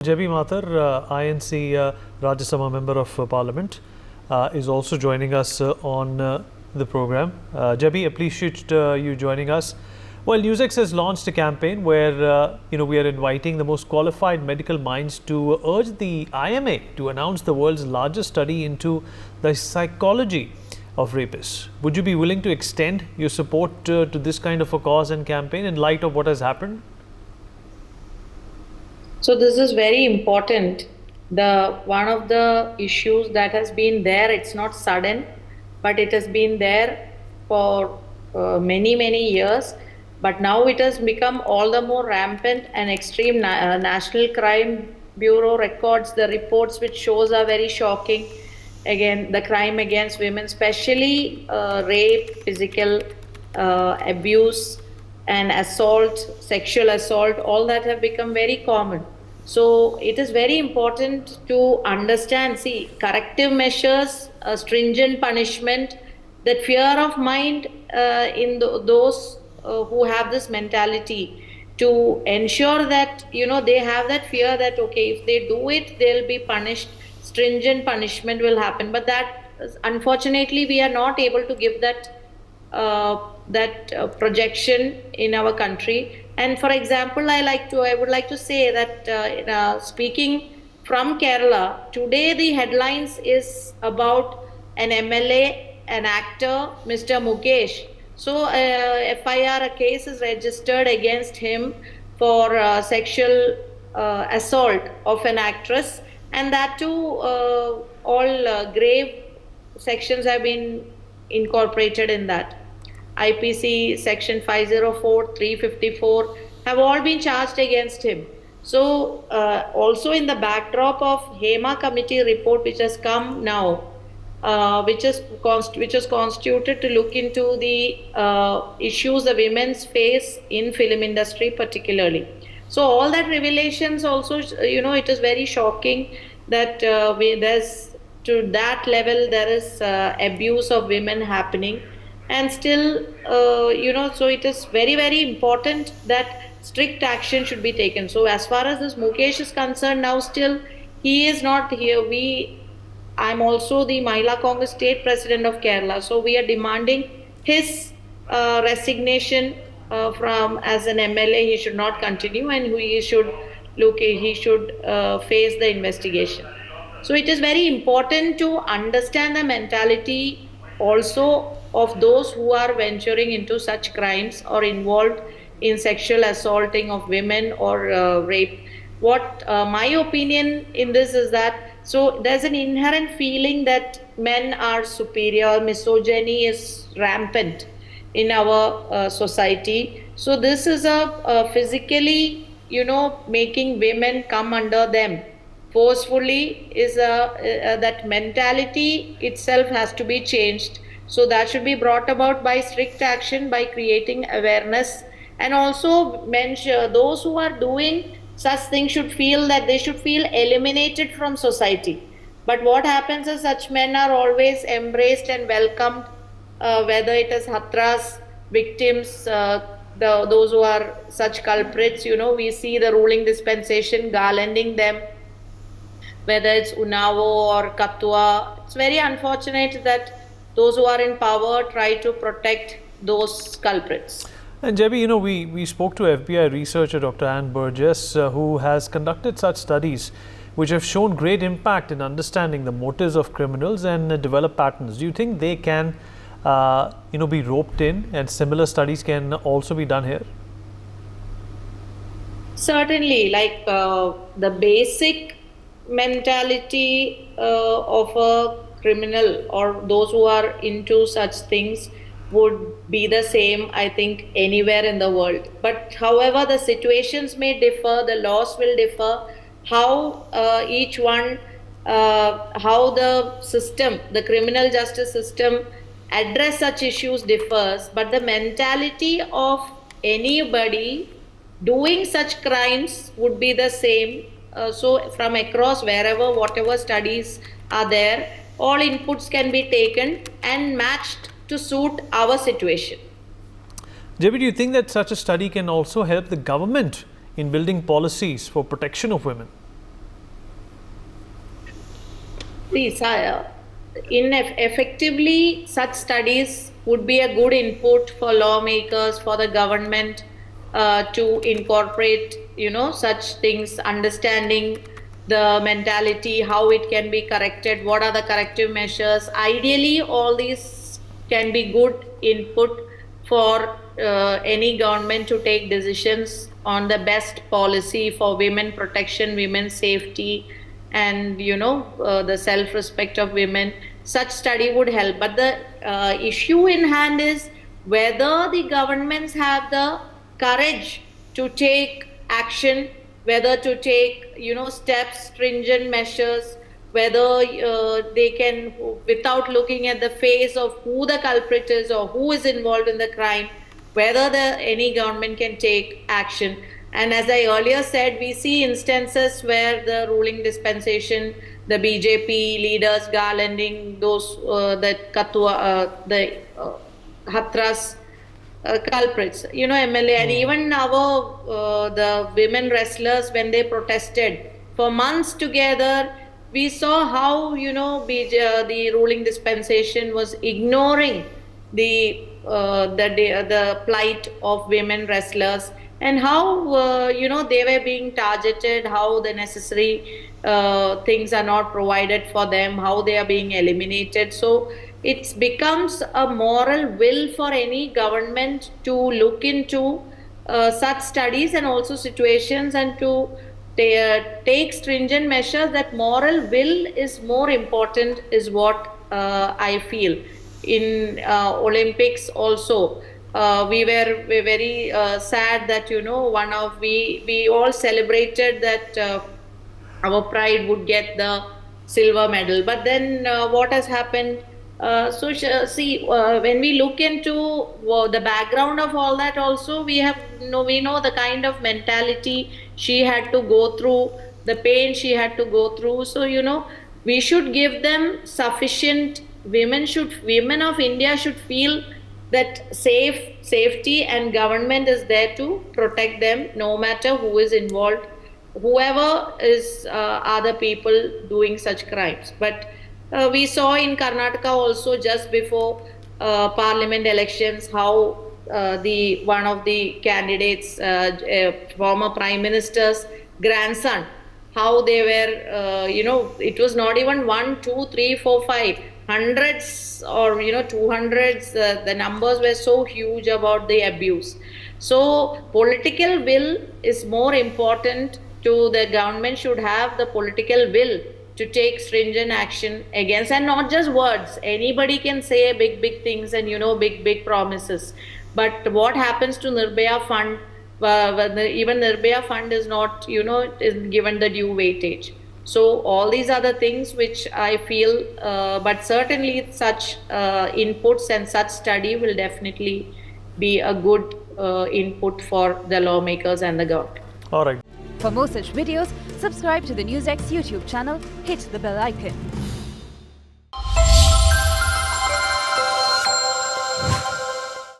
J.B. Mathur, INC Rajya Sabha Member of Parliament, is also joining us on the program. J.B., appreciate you joining us. Well, Newsex has launched a campaign where we are inviting the most qualified medical minds to urge the IMA to announce the world's largest study into the psychology of rapists. Would you be willing to extend your support to this kind of a cause and campaign in light of what has happened? So this is very important. One of the issues that has been there, it's not sudden, but it has been there for many years. But now it has become all the more rampant and extreme. National Crime Bureau records the reports which shows are very shocking. Again, the crime against women, especially rape, physical abuse, and assault, sexual assault, all that have become very common. So it is very important to understand, corrective measures, stringent punishment, that fear of mind in those who have this mentality, to ensure that, they have that fear that, okay, if they do it, they'll be punished, stringent punishment will happen. But that, unfortunately, we are not able to give that projection in our country. And for example, I would like to say that speaking from Kerala, today the headlines is about an MLA, an actor, Mr. Mukesh. So FIR, a case is registered against him for sexual assault of an actress, and that too all grave sections have been incorporated in that. IPC section 504, 354 have all been charged against him. So also in the backdrop of HEMA committee report which has come now, which is constituted to look into the issues the women face in film industry particularly. So all that revelations also, it is very shocking that there's, to that level, there is abuse of women happening. And still, so it is very important that strict action should be taken. So as far as this Mukesh is concerned, now still he is not here. I'm also the Mahila Congress State President of Kerala. So we are demanding his resignation from as an MLA. He should not continue, and he should face the investigation. So it is very important to understand the mentality also of those who are venturing into such crimes or involved in sexual assaulting of women or rape. What my opinion in this is that, so there's an inherent feeling that men are superior, misogyny is rampant in our society. So this is a physically, making women come under them forcefully, is that mentality itself has to be changed. So that should be brought about by strict action, by creating awareness, and also those who are doing such things should feel that they should feel eliminated from society. But what happens is such men are always embraced and welcomed, whether it is Hatras, victims, those who are such culprits. We see the ruling dispensation garlanding them, whether it's Unnao or Kathua. It's very unfortunate that those who are in power try to protect those culprits. And J.B., we spoke to FBI researcher Dr. Anne Burgess, who has conducted such studies which have shown great impact in understanding the motives of criminals and develop patterns. Do you think they can, be roped in, and similar studies can also be done here? Certainly, like the basic mentality of a criminal or those who are into such things would be the same, I think, anywhere in the world. But however, the situations may differ, the laws will differ, how each one, how the system, the criminal justice system address such issues differs, but the mentality of anybody doing such crimes would be the same. So from across, wherever, whatever studies are there, all inputs can be taken and matched to suit our situation. J.B., do you think that such a study can also help the government in building policies for protection of women? See, effectively, such studies would be a good input for lawmakers, for the government to incorporate, such things, understanding the mentality, how it can be corrected, what are the corrective measures. Ideally, all these can be good input for any government to take decisions on the best policy for women protection, women's safety, and the self respect of women. Such study would help, but the issue in hand is whether the governments have the courage to take action, whether to take steps, stringent measures, whether they can, without looking at the face of who the culprit is or who is involved in the crime, whether any government can take action. And as I earlier said, we see instances where the ruling dispensation, the BJP leaders garlanding those Hathras culprits, MLA, and even our the women wrestlers, when they protested for months together, we saw how the ruling dispensation was ignoring the plight of women wrestlers, and how they were being targeted, how the necessary things are not provided for them, how they are being eliminated. So it becomes a moral will for any government to look into such studies and also situations, and to take stringent measures. That moral will is more important, is what I feel. In Olympics also, we were very sad that we all celebrated that our pride would get the silver medal, but then what has happened? See, when we look into the background of all that, also we know the kind of mentality she had to go through, the pain she had to go through. So we should give them sufficient. Women of India should feel that safety, and government is there to protect them, no matter who is involved, whoever is other people doing such crimes. But we saw in Karnataka also, just before parliament elections, how the one of the candidates, former prime minister's grandson, how they were, it was not even 1, 2, 3, 4, 5, hundreds, or 200s. The numbers were so huge about the abuse. So political will is more important. To the government should have the political will to take stringent action against, and not just words. Anybody can say big things and big promises, but what happens to Nirbhaya fund? Even Nirbhaya fund is not is given the due weightage. So all these are the things which I feel, but certainly such inputs and such study will definitely be a good input for the lawmakers and the government. All right. For more such videos, subscribe to the NewsX YouTube channel, hit the bell icon.